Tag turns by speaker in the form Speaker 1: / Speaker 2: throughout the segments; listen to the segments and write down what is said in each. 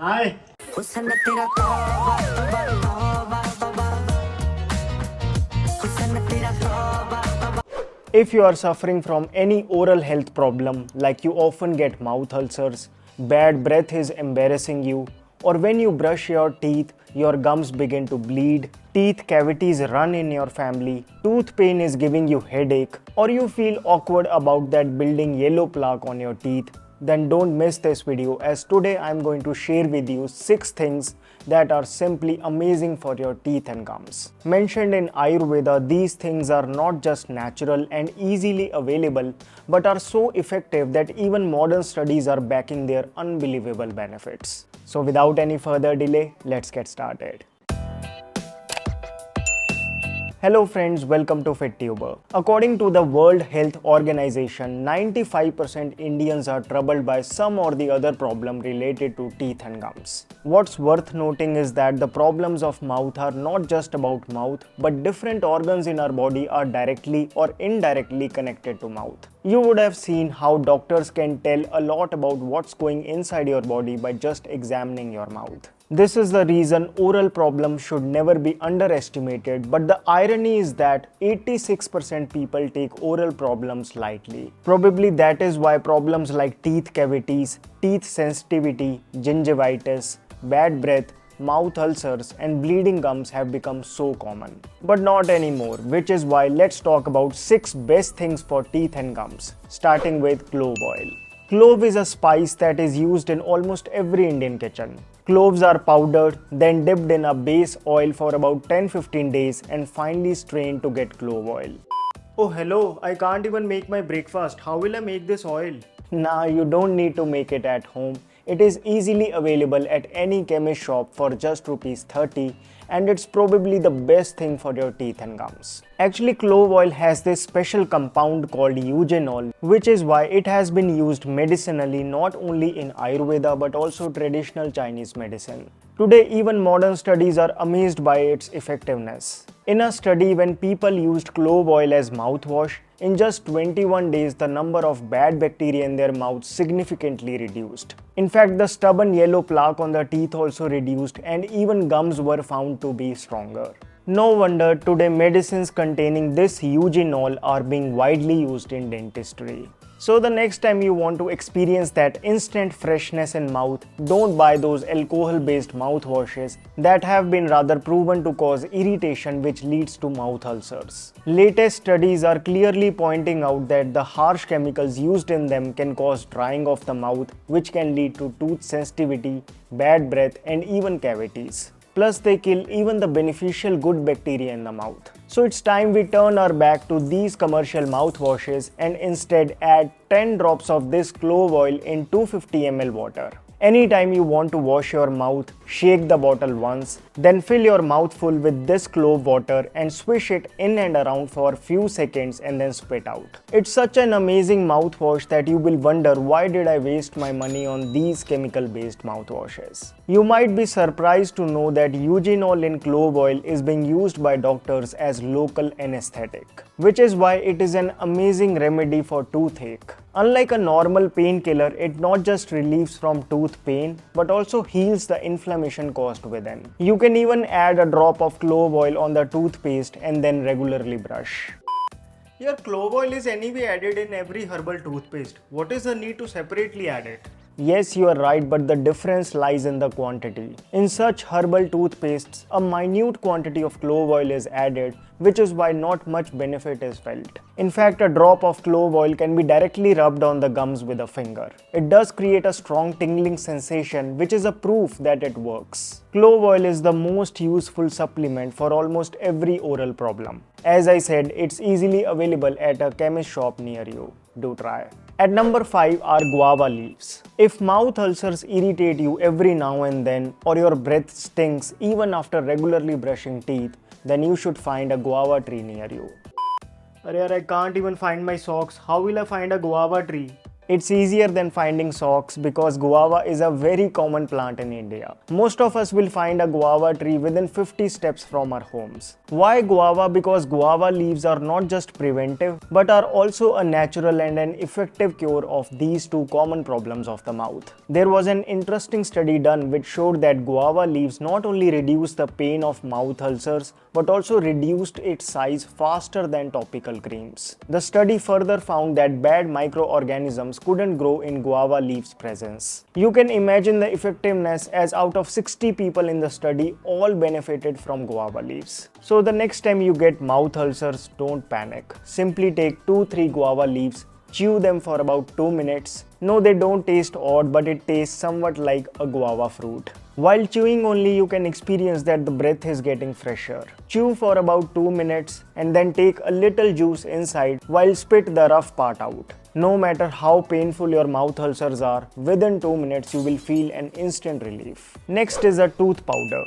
Speaker 1: Hi.
Speaker 2: हुस्न तेरा तौबा तौबा तौबा तौबा हुस्न तेरा तौबा तौबा.
Speaker 1: If you are suffering from any oral health problem, like you often get mouth ulcers, bad breath is embarrassing you, or when you brush your teeth, your gums begin to bleed, teeth cavities run in your family, tooth pain is giving you headache, or you feel awkward about that building yellow plaque on your teeth, then don't miss this video, as today I am going to share with you 6 things that are simply amazing for your teeth and gums. Mentioned in Ayurveda, these things are not just natural and easily available, but are so effective that even modern studies are backing their unbelievable benefits. So without any further delay, let's get started. Hello friends, welcome to FitTuber. According to the World Health Organization, 95% Indians are troubled by some or the other problem related to teeth and gums. What's worth noting is that the problems of mouth are not just about mouth, but different organs in our body are directly or indirectly connected to mouth. You would have seen how doctors can tell a lot about what's going inside your body by just examining your mouth. This is the reason oral problems should never be underestimated, but the irony is that 86% people take oral problems lightly. Probably that is why problems like teeth cavities, teeth sensitivity, gingivitis, bad breath, mouth ulcers and bleeding gums have become so common. But not anymore, which is why let's talk about 6 best things for teeth and gums, starting with clove oil. Clove is a spice that is used in almost every Indian kitchen. Cloves are powdered, then dipped in a base oil for about 10-15 days and finally strained to get clove oil. Oh hello, I can't even make my breakfast. How will I make this oil? Nah, you don't need to make it at home. It is easily available at any chemist shop for just Rs 30 and it's probably the best thing for your teeth and gums. Actually, clove oil has this special compound called eugenol, which is why it has been used medicinally not only in Ayurveda but also traditional Chinese medicine. Today, even modern studies are amazed by its effectiveness. In a study, when people used clove oil as mouthwash, in just 21 days, the number of bad bacteria in their mouth significantly reduced. In fact, the stubborn yellow plaque on the teeth also reduced and even gums were found to be stronger. No wonder today medicines containing this eugenol are being widely used in dentistry. So the next time you want to experience that instant freshness in mouth, don't buy those alcohol-based mouthwashes that have been rather proven to cause irritation which leads to mouth ulcers. Latest studies are clearly pointing out that the harsh chemicals used in them can cause drying of the mouth, which can lead to tooth sensitivity, bad breath and even cavities. Plus they kill even the beneficial good bacteria in the mouth. So it's time we turn our back to these commercial mouthwashes and instead add 10 drops of this clove oil in 250 ml water. Anytime you want to wash your mouth, shake the bottle once, then fill your mouth full with this clove water and swish it in and around for a few seconds and then spit out. It's such an amazing mouthwash that you will wonder why did I waste my money on these chemical-based mouthwashes. You might be surprised to know that eugenol in clove oil is being used by doctors as local anesthetic, which is why it is an amazing remedy for toothache. Unlike a normal painkiller, it not just relieves from tooth pain but also heals the inflammation caused within. You can even add a drop of clove oil on the toothpaste and then regularly brush. Your clove oil is anyway added in every herbal toothpaste. What is the need to separately add it? Yes, you are right, but the difference lies in the quantity. In such herbal toothpastes, a minute quantity of clove oil is added, which is why not much benefit is felt. In fact, a drop of clove oil can be directly rubbed on the gums with a finger. It does create a strong tingling sensation, which is a proof that it works. Clove oil is the most useful supplement for almost every oral problem. As I said, it's easily available at a chemist shop near you. Do try. At number 5 are guava leaves. If mouth ulcers irritate you every now and then or your breath stinks even after regularly brushing teeth, then you should find a guava tree near you. Arey, I can't even find my socks. How will I find a guava tree? It's easier than finding socks because guava is a very common plant in India. Most of us will find a guava tree within 50 steps from our homes. Why guava? Because guava leaves are not just preventive but are also a natural and an effective cure of these two common problems of the mouth. There was an interesting study done which showed that guava leaves not only reduce the pain of mouth ulcers but also reduced its size faster than topical creams. The study further found that bad microorganisms couldn't grow in guava leaves' presence. You can imagine the effectiveness, as out of 60 people in the study, all benefited from guava leaves. So the next time you get mouth ulcers, don't panic. Simply take 2-3 guava leaves, chew them for about 2 minutes. No, they don't taste odd, but it tastes somewhat like a guava fruit. While chewing only, you can experience that the breath is getting fresher. Chew for about 2 minutes and then take a little juice inside while spit the rough part out. No matter how painful your mouth ulcers are, within 2 minutes you will feel an instant relief. Next is a tooth powder.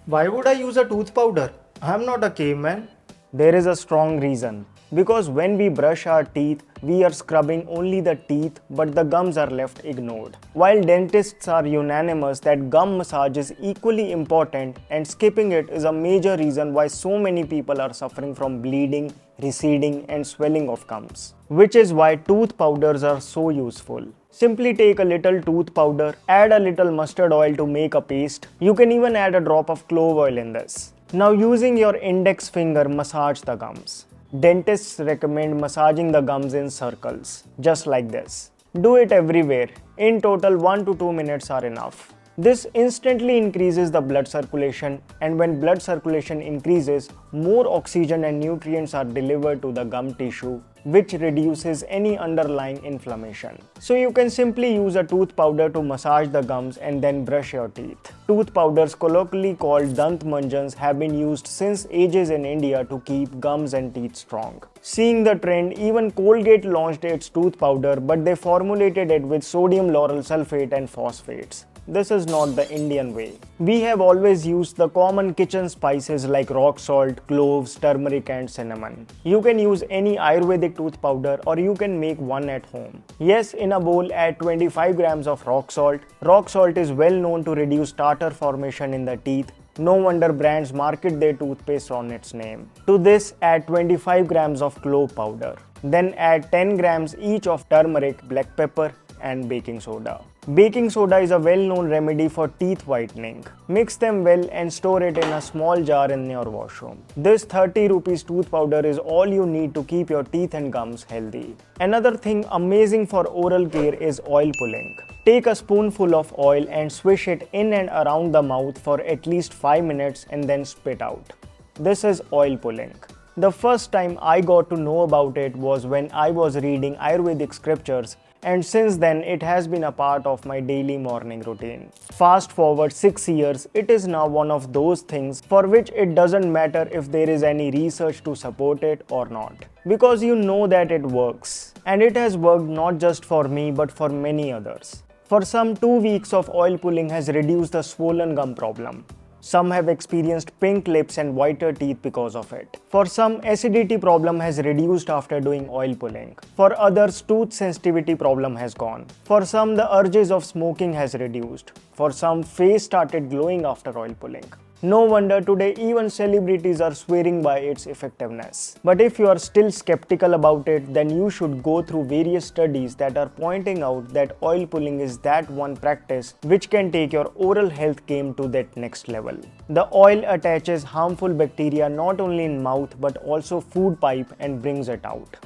Speaker 1: Why would I use a tooth powder? I'm not a caveman. There is a strong reason. Because when we brush our teeth, we are scrubbing only the teeth, but the gums are left ignored. While dentists are unanimous that gum massage is equally important, and skipping it is a major reason why so many people are suffering from bleeding, receding, and swelling of gums. Which is why tooth powders are so useful. Simply take a little tooth powder, add a little mustard oil to make a paste. You can even add a drop of clove oil in this. Now using your index finger, massage the gums. Dentists recommend massaging the gums in circles, just like this. Do it everywhere. In total, 1 to 2 minutes are enough. This instantly increases the blood circulation, and when blood circulation increases, more oxygen and nutrients are delivered to the gum tissue, which reduces any underlying inflammation. So you can simply use a tooth powder to massage the gums and then brush your teeth. Tooth powders, colloquially called dant manjans, have been used since ages in India to keep gums and teeth strong. Seeing the trend, even Colgate launched its tooth powder, but they formulated it with sodium lauryl sulfate and phosphates. This is not the Indian way. We have always used the common kitchen spices like rock salt, cloves, turmeric and cinnamon. You can use any Ayurvedic tooth powder or you can make one at home. Yes, in a bowl add 25 grams of rock salt. Rock salt is well known to reduce tartar formation in the teeth. No wonder brands market their toothpaste on its name. To this add 25 grams of clove powder. Then add 10 grams each of turmeric, black pepper and baking soda. Baking soda is a well-known remedy for teeth whitening. Mix them well and store it in a small jar in your washroom. This 30 rupees tooth powder is all you need to keep your teeth and gums healthy. Another thing amazing for oral care is oil pulling. Take a spoonful of oil and swish it in and around the mouth for at least 5 minutes and then spit out. This is oil pulling. The first time I got to know about it was when I was reading Ayurvedic scriptures, and since then it has been a part of my daily morning routine. Fast forward 6 years, it is now one of those things for which it doesn't matter if there is any research to support it or not. Because you know that it works. And it has worked not just for me but for many others. For some, 2 weeks of oil pulling has reduced the swollen gum problem. Some have experienced pink lips and whiter teeth because of it. For some, acidity problem has reduced after doing oil pulling. For others, tooth sensitivity problem has gone. For some, the urges of smoking has reduced. For some, face started glowing after oil pulling. No wonder today even celebrities are swearing by its effectiveness. But if you are still skeptical about it, then you should go through various studies that are pointing out that oil pulling is that one practice which can take your oral health game to that next level. The oil attaches harmful bacteria not only in mouth but also food pipe and brings it out.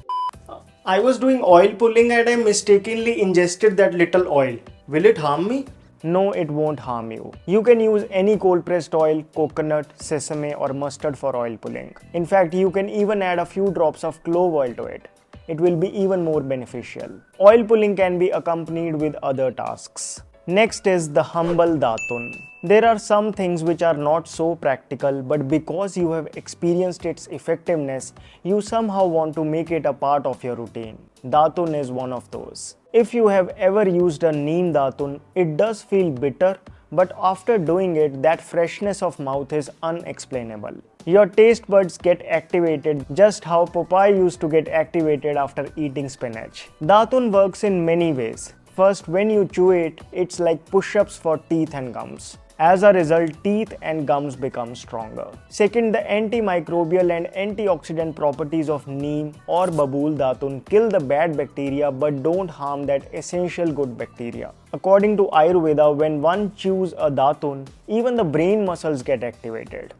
Speaker 1: I was doing oil pulling and I mistakenly ingested that little oil. Will it harm me? No, it won't harm you. You can use any cold pressed oil, coconut, sesame or mustard for oil pulling. In fact, you can even add a few drops of clove oil to it. It will be even more beneficial. Oil pulling can be accompanied with other tasks. Next is the humble Datun. There are some things which are not so practical, but because you have experienced its effectiveness, you somehow want to make it a part of your routine. Datun is one of those. If you have ever used a neem datun, it does feel bitter, but after doing it, that freshness of mouth is unexplainable. Your taste buds get activated just how Popeye used to get activated after eating spinach. Datun works in many ways. First, when you chew it, it's like push-ups for teeth and gums. As a result, teeth and gums become stronger. Second, the antimicrobial and antioxidant properties of neem or babool datun kill the bad bacteria but don't harm that essential good bacteria. According to Ayurveda, when one chews a datun, even the brain muscles get activated.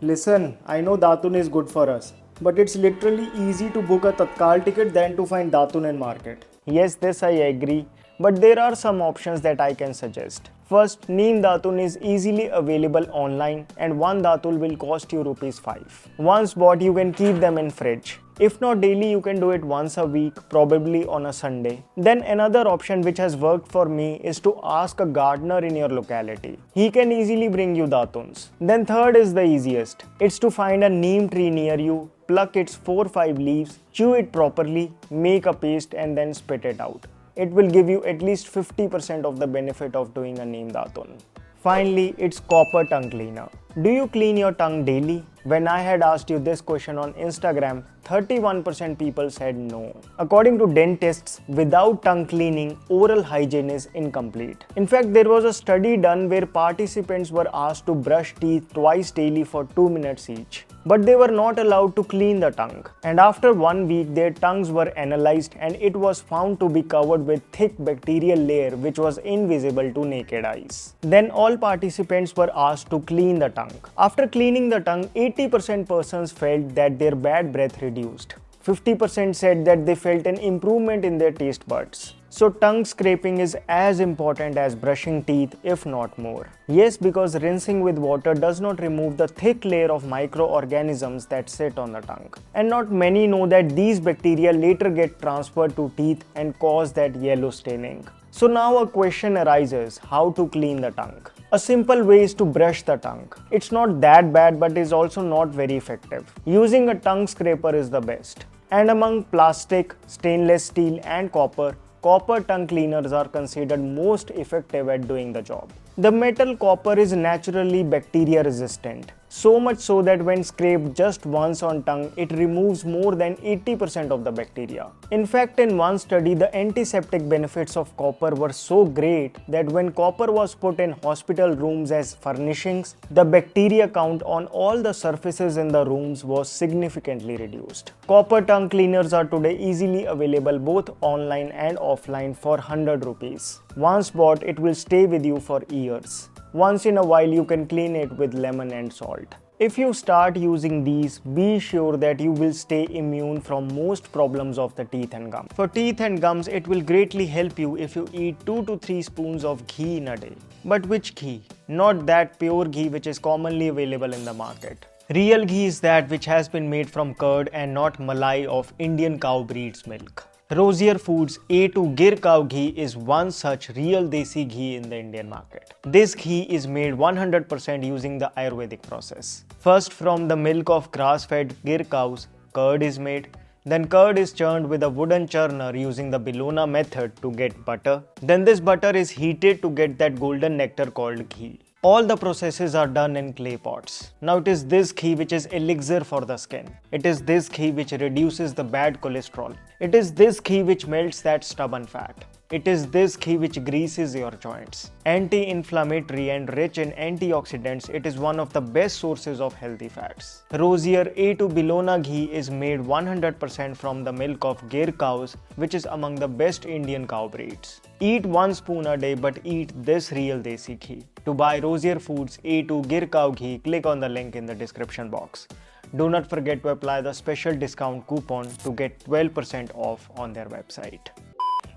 Speaker 1: Listen, I know datun is good for us, but it's literally easy to book a Tatkal ticket than to find datun in market. Yes, this I agree, but there are some options that I can suggest. First, neem datun is easily available online and one datul will cost you ₹5. Once bought, you can keep them in fridge. If not daily, you can do it once a week, probably on a Sunday. Then another option which has worked for me is to ask a gardener in your locality. He can easily bring you datuns. Then third is the easiest. It's to find a neem tree near you, pluck its 4-5 leaves, chew it properly, make a paste and then spit it out. It will give you at least 50% of the benefit of doing a neem datun. Finally, it's copper tongue cleaner. Do you clean your tongue daily? When I had asked you this question on Instagram, 31% people said no. According to dentists, without tongue cleaning, oral hygiene is incomplete. In fact, there was a study done where participants were asked to brush teeth twice daily for 2 minutes each. But they were not allowed to clean the tongue. And after 1 week, their tongues were analyzed and it was found to be covered with thick bacterial layer which was invisible to naked eyes. Then all participants were asked to clean the tongue. After cleaning the tongue, 80% persons felt that their bad breath reduced. 50% said that they felt an improvement in their taste buds. So tongue scraping is as important as brushing teeth, if not more. Yes, because rinsing with water does not remove the thick layer of microorganisms that sit on the tongue. And not many know that these bacteria later get transferred to teeth and cause that yellow staining. So now a question arises, how to clean the tongue? A simple way is to brush the tongue. It's not that bad but is also not very effective. Using a tongue scraper is the best. And among plastic, stainless steel and copper tongue cleaners are considered most effective at doing the job. The metal copper is naturally bacteria resistant. So much so that when scraped just once on tongue, it removes more than 80% of the bacteria. In fact, in one study, the antiseptic benefits of copper were so great that when copper was put in hospital rooms as furnishings, the bacteria count on all the surfaces in the rooms was significantly reduced. Copper tongue cleaners are today easily available both online and offline for ₹100. Once bought, it will stay with you for years. Once in a while, you can clean it with lemon and salt. If you start using these, be sure that you will stay immune from most problems of the teeth and gums. For teeth and gums, it will greatly help you if you eat 2 to 3 spoons of ghee in a day. But which ghee? Not that pure ghee which is commonly available in the market. Real ghee is that which has been made from curd and not malai of Indian cow breed's milk. Rosier Foods A2 Gir Cow Ghee is one such real desi ghee in the Indian market. This ghee is made 100% using the Ayurvedic process. First, from the milk of grass-fed Gir cows, curd is made. Then curd is churned with a wooden churner using the Bologna method to get butter. Then this butter is heated to get that golden nectar called ghee. All the processes are done in clay pots. Now it is this ghee which is elixir for the skin. It is this ghee which reduces the bad cholesterol. It is this ghee which melts that stubborn fat. It is this ghee which greases your joints. Anti-inflammatory and rich in antioxidants, it is one of the best sources of healthy fats. Rosier A2 Bologna ghee is made 100% from the milk of Gir cows, which is among the best Indian cow breeds. Eat 1 spoon a day, but eat this real desi ghee. To buy Rosier Foods A2 Gir Cow Ghee, click on the link in the description box. Do not forget to apply the special discount coupon to get 12% off on their website.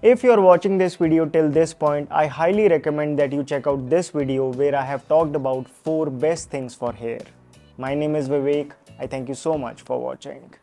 Speaker 1: If you are watching this video till this point, I highly recommend that you check out this video where I have talked about 4 best things for hair. My name is Vivek. I thank you so much for watching.